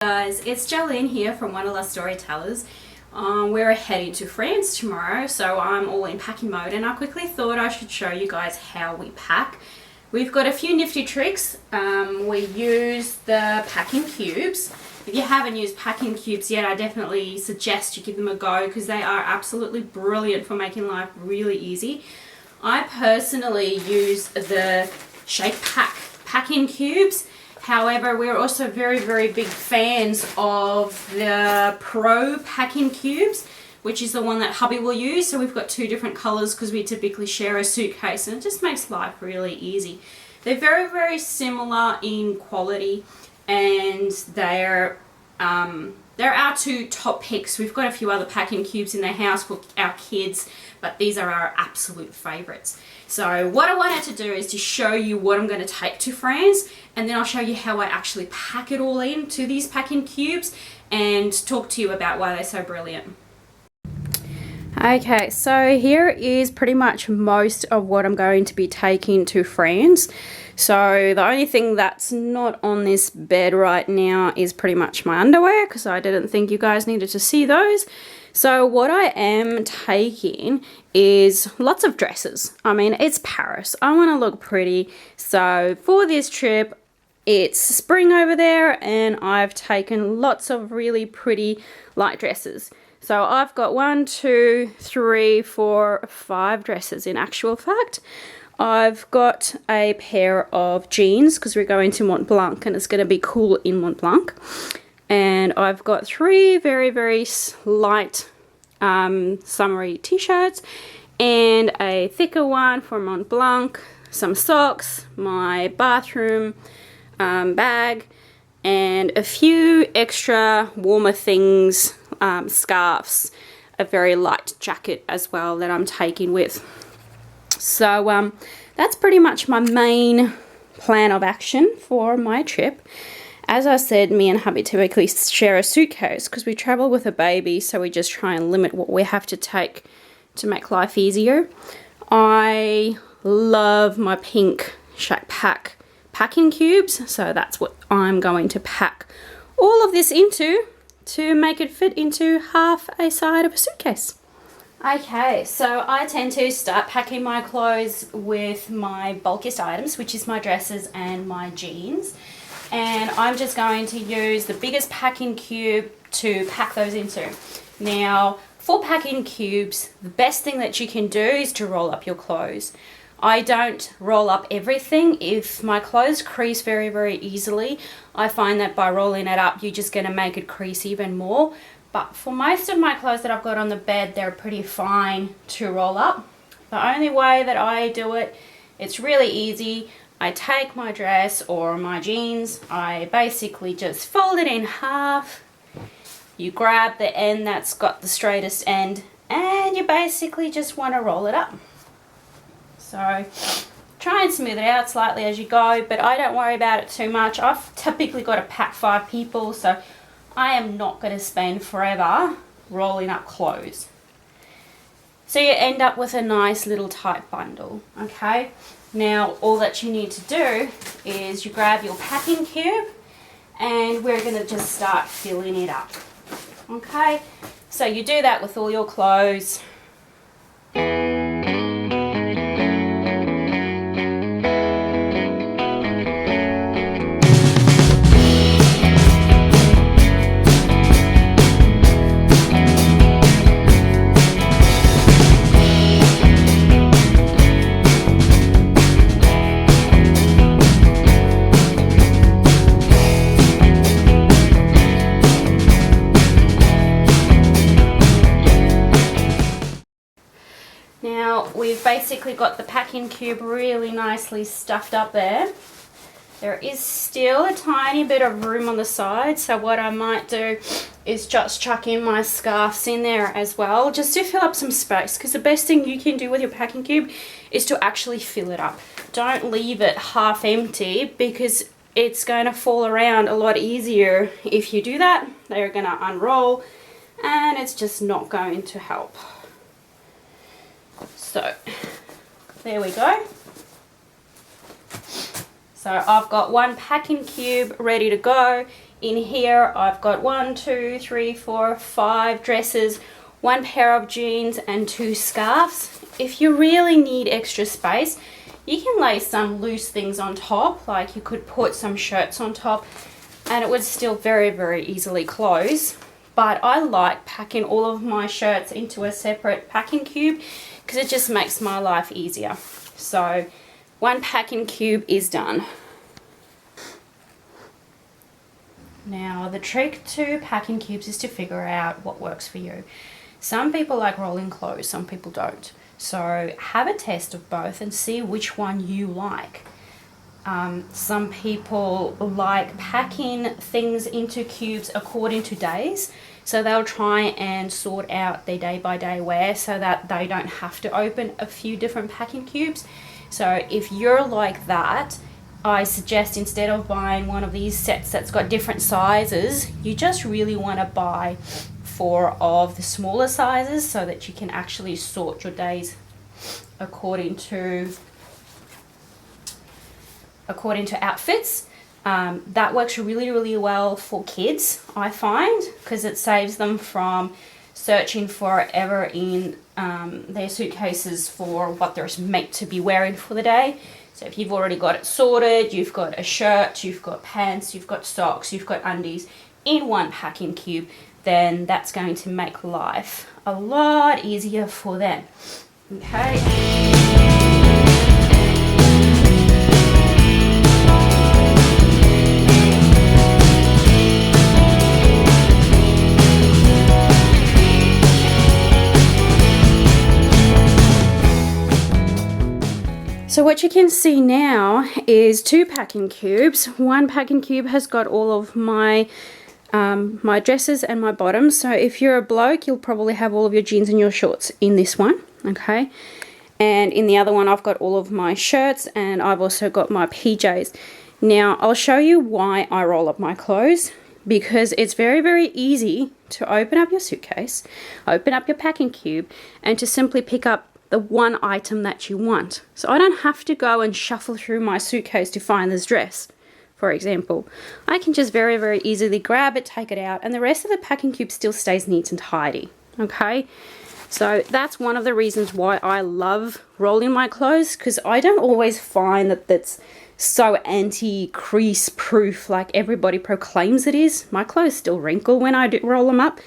Guys, it's Jolene here from Wanderlust Storytellers. We're heading to France tomorrow, so I'm all in packing mode, and I quickly thought I should show you guys how we pack. We've got a few nifty tricks. We use the packing cubes. If you haven't used packing cubes yet, I definitely suggest you give them a go because they are absolutely brilliant for making life really easy. I personally use the Shacke packing cubes. However, we're also very big fans of the Pro packing cubes, which is the one that hubby will use. So we've got two different colors because we typically share a suitcase, and it just makes life really easy. They're very similar in quality, and they're our two top picks. We've got a few other packing cubes in the house for our kids, but these are our absolute favorites. So what I wanted to do is to show you what I'm going to take to France, and then I'll show you how I actually pack it all into these packing cubes and talk to you about why they're so brilliant. Okay, so here is pretty much most of what I'm going to be taking to France. So the only thing that's not on this bed right now is pretty much my underwear, because I didn't think you guys needed to see those. So what I am taking is lots of dresses. I mean, it's Paris. I want to look pretty. So for this trip, it's spring over there, and I've taken lots of really pretty light dresses. So I've got 1, 2, 3, 4, 5 dresses in actual fact. I've got a pair of jeans because we're going to Mont Blanc and it's going to be cool in Mont Blanc. And I've got 3 very light summery t-shirts and a thicker one for Mont Blanc, some socks, my bathroom bag, and a few extra warmer things, scarves, a very light jacket as well that I'm taking with. So that's pretty much my main plan of action for my trip. As I said, me and hubby typically share a suitcase because we travel with a baby, so we just try and limit what we have to take to make life easier. I love my pink Shacke packing cubes, so that's what I'm going to pack all of this into to make it fit into half a side of a suitcase. Okay, so I tend to start packing my clothes with my bulkiest items, which is my dresses and my jeans. And I'm just going to use the biggest packing cube to pack those into. Now, for packing cubes, the best thing that you can do is to roll up your clothes. I don't roll up everything. If my clothes crease very easily, I find that by rolling it up, you're just going to make it crease even more. But for most of my clothes that I've got on the bed, they're pretty fine to roll up. The only way that I do it, it's really easy. I take my dress or my jeans, I basically just fold it in half. You grab the end that's got the straightest end, and you basically just want to roll it up. So try and smooth it out slightly as you go, but I don't worry about it too much. I've typically got to pack 5 people, so I am not going to spend forever rolling up clothes. So you end up with a nice little tight bundle, okay? Now all that you need to do is you grab your packing cube and we're going to just start filling it up, okay? So you do that with all your clothes. Now we've basically got the packing cube really nicely stuffed up there. There is still a tiny bit of room on the side, so what I might do is just chuck in my scarves in there as well, just to fill up some space, because the best thing you can do with your packing cube is to actually fill it up. Don't leave it half empty, because it's going to fall around a lot easier if you do that. They're going to unroll and it's just not going to help. So there we go. So I've got one packing cube ready to go In here I've got 1, 2, 3, 4, 5 dresses, 1 pair of jeans and 2 scarves. If you really need extra space, you can lay some loose things on top, like you could put some shirts on top and it would still very, very easily close. But I like packing all of my shirts into a separate packing cube because it just makes my life easier. So 1 packing cube is done. Now the trick to packing cubes is to figure out what works for you. Some people like rolling clothes, some people don't. So have a test of both and see which one you like. Some people like packing things into cubes according to days. So they'll try and sort out their day by day wear so that they don't have to open a few different packing cubes. So if you're like that, I suggest instead of buying one of these sets that's got different sizes, you just really want to buy 4 of the smaller sizes so that you can actually sort your days according to outfits. That works really, really well for kids, I find, because it saves them from searching forever in their suitcases for what they're meant to be wearing for the day. So if you've already got it sorted, you've got a shirt, you've got pants, you've got socks, you've got undies in 1 packing cube, then that's going to make life a lot easier for them. Okay. So what you can see now is 2 packing cubes. 1 packing cube has got all of my my dresses and my bottoms. So if you're a bloke, you'll probably have all of your jeans and your shorts in this one, okay? And in the other one, I've got all of my shirts and I've also got my PJs. Now, I'll show you why I roll up my clothes, because it's very, very easy to open up your suitcase, open up your packing cube, and to simply pick up the one item that you want. So I don't have to go and shuffle through my suitcase to find this dress, for example. I can just very, very easily grab it, take it out, and the rest of the packing cube still stays neat and tidy, okay? So that's one of the reasons why I love rolling my clothes, because I don't always find that that's so anti-crease proof like everybody proclaims it is. My clothes still wrinkle when I do roll them up.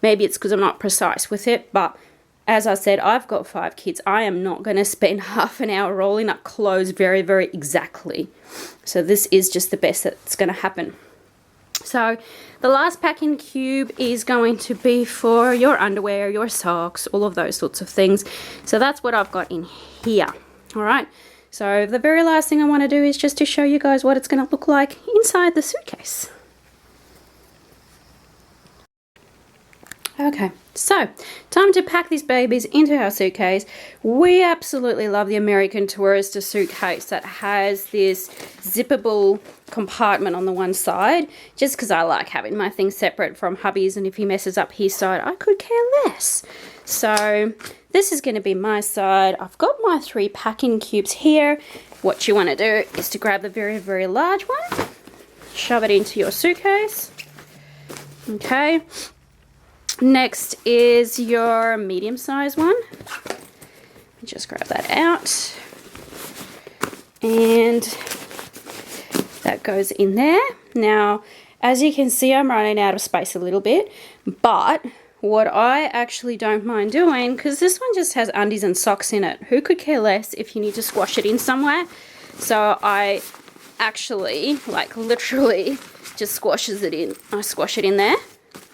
Maybe it's because I'm not precise with it, but as I said, I've got 5 kids. I am not going to spend half an hour rolling up clothes very, very exactly. So this is just the best that's going to happen. So the last packing cube is going to be for your underwear, your socks, all of those sorts of things. So that's what I've got in here. All right. So the very last thing I want to do is just to show you guys what it's going to look like inside the suitcase. Okay, so time to pack these babies into our suitcase. We absolutely love the American Tourister suitcase that has this zippable compartment on the one side, just because I like having my things separate from hubby's, and if he messes up his side, I could care less. So this is going to be my side. I've got my 3 packing cubes here. What you want to do is to grab the very, very large one, shove it into your suitcase. Okay. Next is your medium-sized one. Just grab that out. And that goes in there. Now, as you can see, I'm running out of space a little bit. But what I actually don't mind doing, because this one just has undies and socks in it. Who could care less if you need to squash it in somewhere? So I actually, like literally, just squashes it in. I squash it in there.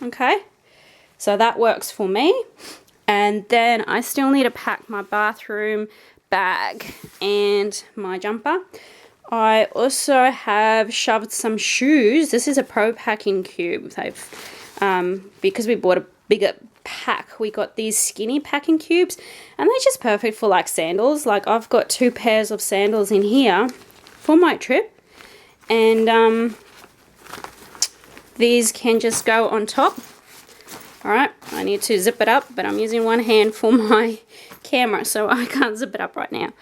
Okay. So that works for me. And then I still need to pack my bathroom bag and my jumper. I also have shoved some shoes. This is a pro packing cube. They've because we bought a bigger pack, we got these skinny packing cubes, and they're just perfect for like sandals. Like I've got 2 pairs of sandals in here for my trip, and these can just go on top. Alright, I need to zip it up, but I'm using one hand for my camera, so I can't zip it up right now.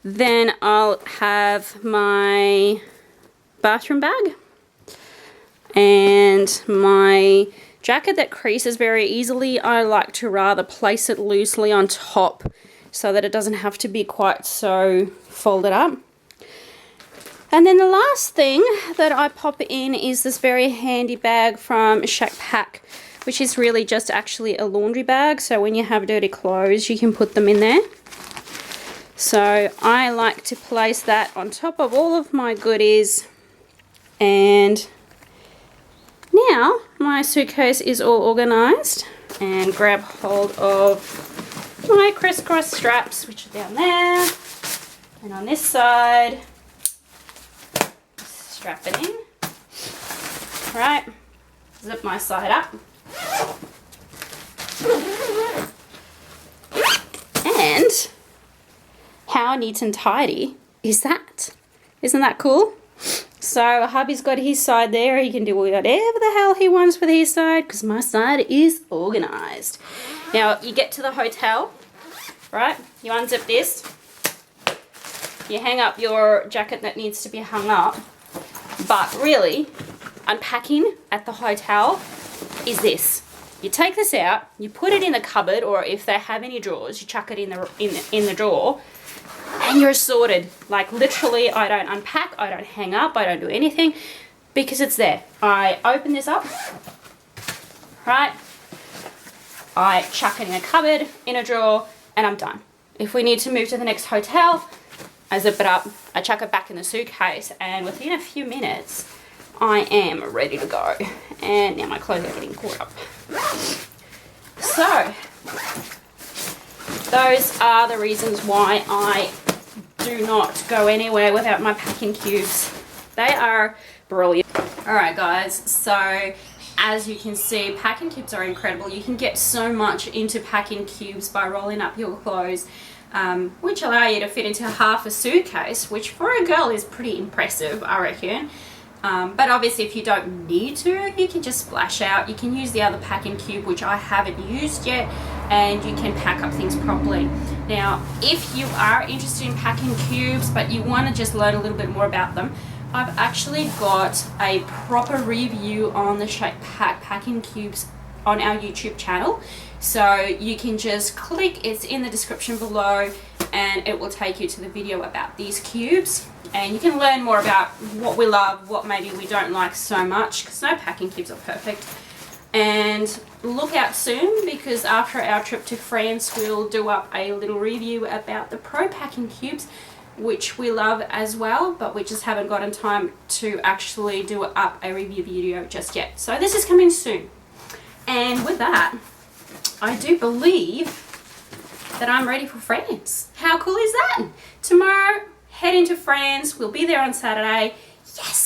Then I'll have my bathroom bag, And my jacket that creases very easily, I like to rather place it loosely on top so that it doesn't have to be quite so folded up. And then the last thing that I pop in is this very handy bag from Shacke, which is really just actually a laundry bag. So when you have dirty clothes, you can put them in there. So I like to place that on top of all of my goodies. And now my suitcase is all organized, and grab hold of my crisscross straps, which are down there, and on this side, strap it in. Right, zip my side up, and how neat and tidy is that? Isn't that cool? So hubby's got his side there. He can do whatever the hell he wants with his side, because my side is organized. Now you get to the hotel, right? You unzip this. You hang up your jacket that needs to be hung up. But really, unpacking at the hotel is this. You take this out, you put it in the cupboard, or if they have any drawers, you chuck it in the drawer. And you're sorted. Like literally, I don't unpack, I don't hang up, I don't do anything because it's there. I open this up, right? I chuck it in a cupboard, in a drawer, and I'm done. If we need to move to the next hotel, I zip it up, I chuck it back in the suitcase, and within a few minutes, I am ready to go. And now my clothes are getting caught up. So, those are the reasons why I do not go anywhere without my packing cubes. They are brilliant. Alright guys, so as you can see, packing cubes are incredible. You can get so much into packing cubes by rolling up your clothes, which allow you to fit into half a suitcase, which for a girl is pretty impressive, I reckon. But obviously if you don't need to, you can just splash out. You can use the other packing cube, which I haven't used yet, and you can pack up things properly. Now, if you are interested in packing cubes, but you want to just learn a little bit more about them, I've actually got a proper review on the Shacke packing cubes on our YouTube channel. So you can just click, it's in the description below, and it will take you to the video about these cubes. And you can learn more about what we love, what maybe we don't like so much, because no packing cubes are perfect. And look out soon, because after our trip to France, we'll do up a little review about the Pro packing cubes, which we love as well, but we just haven't gotten time to actually do up a review video just yet. So this is coming soon. And with that, I do believe that I'm ready for France. How cool is that? Tomorrow, head into France. We'll be there on Saturday. Yes!